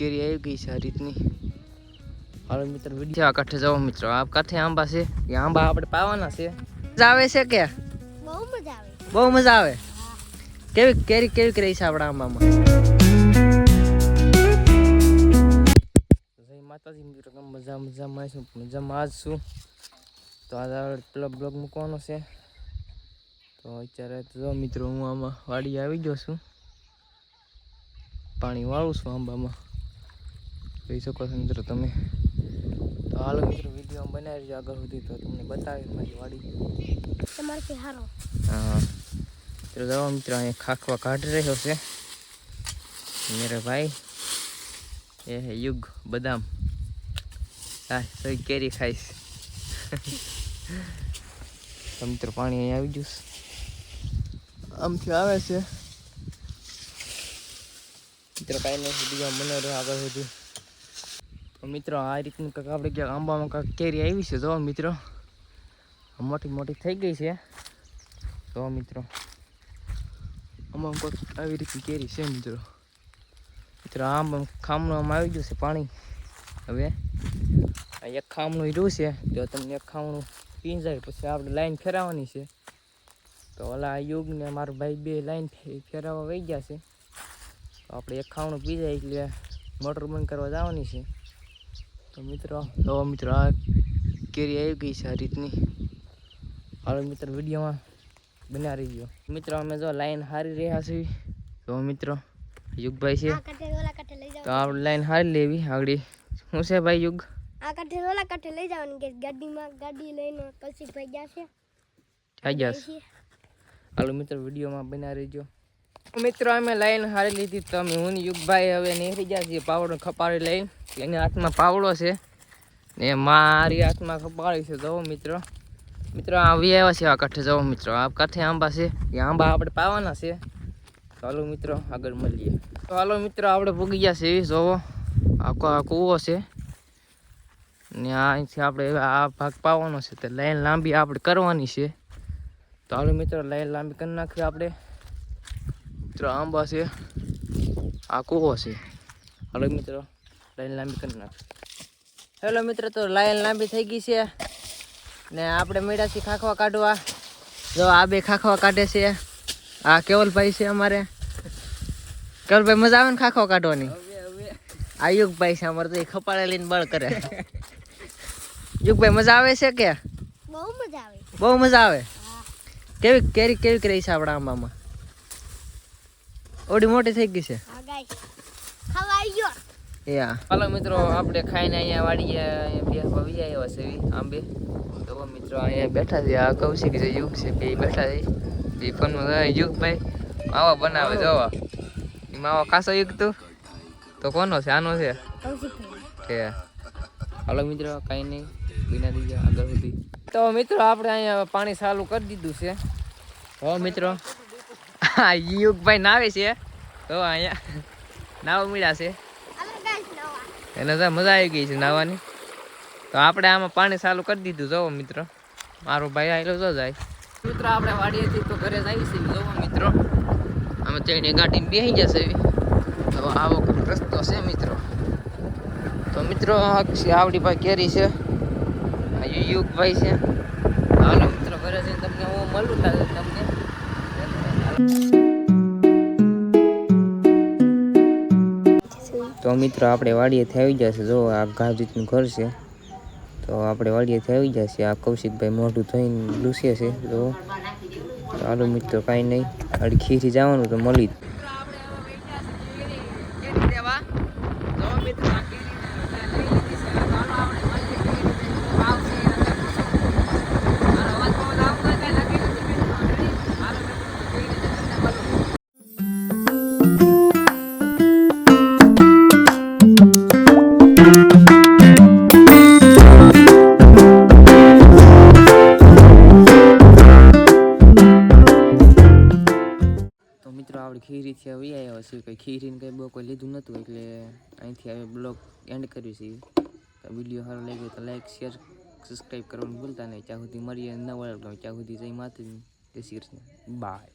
કેરી આવી ગઈ છે આ રીતની. હાલો મિત્રો વિડીયો આ કાંઠે જાઓ મિત્રો. આ કાંઠે આંબા છે, એ આંબા આપણે પાવાના છે. મજા આવે છે કે બહુ મજા આવે? બહુ મજા આવે. કેવી કેરી કેવી રહી છે આપણા આંબામાં? જય માતાજી મિત્રો, મજામાં છું, મજામાં જ છું. તો આજે પેલો બ્લોગ મૂકવાનો છે. તો અત્યારે જો મિત્રો હું આમાં વાડી આવી ગયો છું, પાણી વાળું છું આંબામાં, જોઈ શકો છો મિત્રો તમે. તો હાલો મિત્રો વિડીયો બનાવી રહ્યો આગળ સુધી, તો તમને બતાવી મારી વાડી તમારથી હારો. હા તો જાઓ મિત્રો, અહીંયા ખાખવા કાઢી રહ્યો છે મેરે ભાઈ. એ હે યુગ બદામ. હા તો કેરી ખાઈશ. તો મિત્રો પાણી અહીંયા આવી ગયું, આમથી આવે છે મિત્રો. કાંઈ નહીં, વિડીયો મને રહ્યો આગળ સુધી. તો મિત્રો આ રીતનું કંઈક આપણે ક્યાંક આંબામાં કાંઈક કેરી આવી છે. જો મિત્રો મોટી મોટી થઈ ગઈ છે. જો મિત્રો આમાં કોઈક આવી રીતની કેરી છે મિત્રો. મિત્રો આમ ખામણું આમ આવી ગયું છે પાણી. હવે એક ખામણું રહ્યું છે, જો તમને એક ખામણું પી જાય પછી આપણે લાઈન ફેરવવાની છે. તો ઓલા યુગ ને મારો ભાઈ બે લાઈન ફેરવવા વહી ગયા છે. તો આપણે એક ખામણું પી જાય એટલે મોટર બંધ કરવા જવાની છે. તો મિત્રો તો મિત્રો આ કેરી આવી ગઈ છે આ રીતની. હાલો મિત્રો વિડીયોમાં બના રહી ગયો મિત્રો. અમે જો લાઈન હારી રહ્યા છીએ. તો મિત્રો યુગભાઈ છે, તો આપણે લાઈન હારી લેવી આગળ. શું છે ભાઈ યુગ? આ કાંઠે ઓલા કાંઠે લઈ જવાની કે ગાડીમાં, ગાડી લઈને કલસીભાઈ ગયા છે. થઈ જશે. હાલો મિત્રો વિડીયોમાં બના રહીજો મિત્રો. અમે લાઈન હારી લીધી, તો અમે હું યુગભાઈ હવે નીકળી ગયા છીએ પાવડો ખપાડી લઈને. એની હાથમાં પાવડો છે ને મારી હાથમાં ખપાડી છે. જવો મિત્રો, મિત્રો આવી આવ્યા છે આ કાંઠે. જવો મિત્રો આ કાંઠે આંબા છે, એ આંબા આપણે પાવાના છે. તો હાલો મિત્રો આગળ મળીએ. તો હાલો મિત્રો આપણે પૂગી ગયા છે. એવી જોવો આ કૂવો છે ને અહીંથી આપણે આ ભાગ પાવાનો છે. તો લાઈન લાંબી આપણે કરવાની છે. તો હાલો મિત્રો લાઈન લાંબી કરી નાખીએ આપણે. મિત્રો આંબા છે, આ કૂવો છે. હાલો મિત્રો લાઈન લાંબી કરી નાખીએ. હેલો મિત્રો, તો લાઈન લાંબી થઈ ગઈ છે ને આપણે મેળાથી ખાખવા કાઢવા. જો આ બે ખાખવા કાઢે છે. આ કેવલભાઈ છે અમારે. કેવલભાઈ મજા આવે ને ખાખવા કાઢવાની? આ યુગભાઈ છે અમારે, તો એ ખપાડે લઈને બળ કરે. યુગભાઈ મજા આવે છે કે? બહુ મજા આવે. બહુ મજા આવે. કેવી કેરી કેવી રહી છે આપણા આંબામાં? ઓડી મોટી થઈ ગઈ છે. હા ગાઈસ, ખાવા આવી ગયો. યા હાલો મિત્રો આપણે ખાઈને અહીંયા વાડીએ બે આવ્યા છે આંબે. તો મિત્રો અહીંયા બેઠા છે. આ કૌશિક છે, યુગ છે, બે બેઠા છે. એ ફોનમાં યુગભાઈ માવા બનાવે. જોવા એ માવા ખાસો યુગ તું તો કોનો છે? આનો છે કે? હાલો મિત્રો કાંઈ નહીં, બીના દીજો આગળ સુધી. તો મિત્રો આપણે અહીંયા પાણી ચાલુ કરી દીધું છે. હો મિત્રો હા યુગભાઈ નાવે છે. તો અહીંયા નાવ મળ્યા છે એને, તો મજા આવી ગઈ છે નાવાની. તો આપણે આમાં પાણી ચાલુ કરી દીધું. જોવો મિત્રો મારો ભાઈ આવેલો જો જાય. મિત્રો આપણે વાડીએથી તો ઘરે જ આવી છે. જોવો મિત્રો અમે તેની ગાડીને બેસી જશે. તો આવો રસ્તો છે મિત્રો. તો મિત્રો આવડી ભાઈ કેરી છે, યુગભાઈ છે. હાલો મિત્રો ઘરે જઈને તમને હું મળું તમને. તો મિત્રો આપણે વાડીએથી આવી જશે. જો આ ગાજીતનું ઘર છે. તો આપણે વાડીએથી આવી જશે. આ કૌશિકભાઈ મોઢું થઈને લૂસે છે. તો ચાલો મિત્રો કાંઈ નહીં, આડી ખીરી જવાનું તો મળી. ખીરીથી આવી આવ્યા છે. કંઈ ખીરીને કંઈ બહુ કોઈ લીધું નહોતું, એટલે અહીંથી હવે બ્લોગ એન્ડ કર્યું છે. તો વિડીયો સારો લાગ્યો તો લાઈક, શેર, સબસ્ક્રાઈબ કરવાનું ભૂલતા નહીં. ત્યાં સુધી મળીએ ન વળે ત્યાં સુધી જય માતાજી, જય શ્રી કૃષ્ણ, બાય.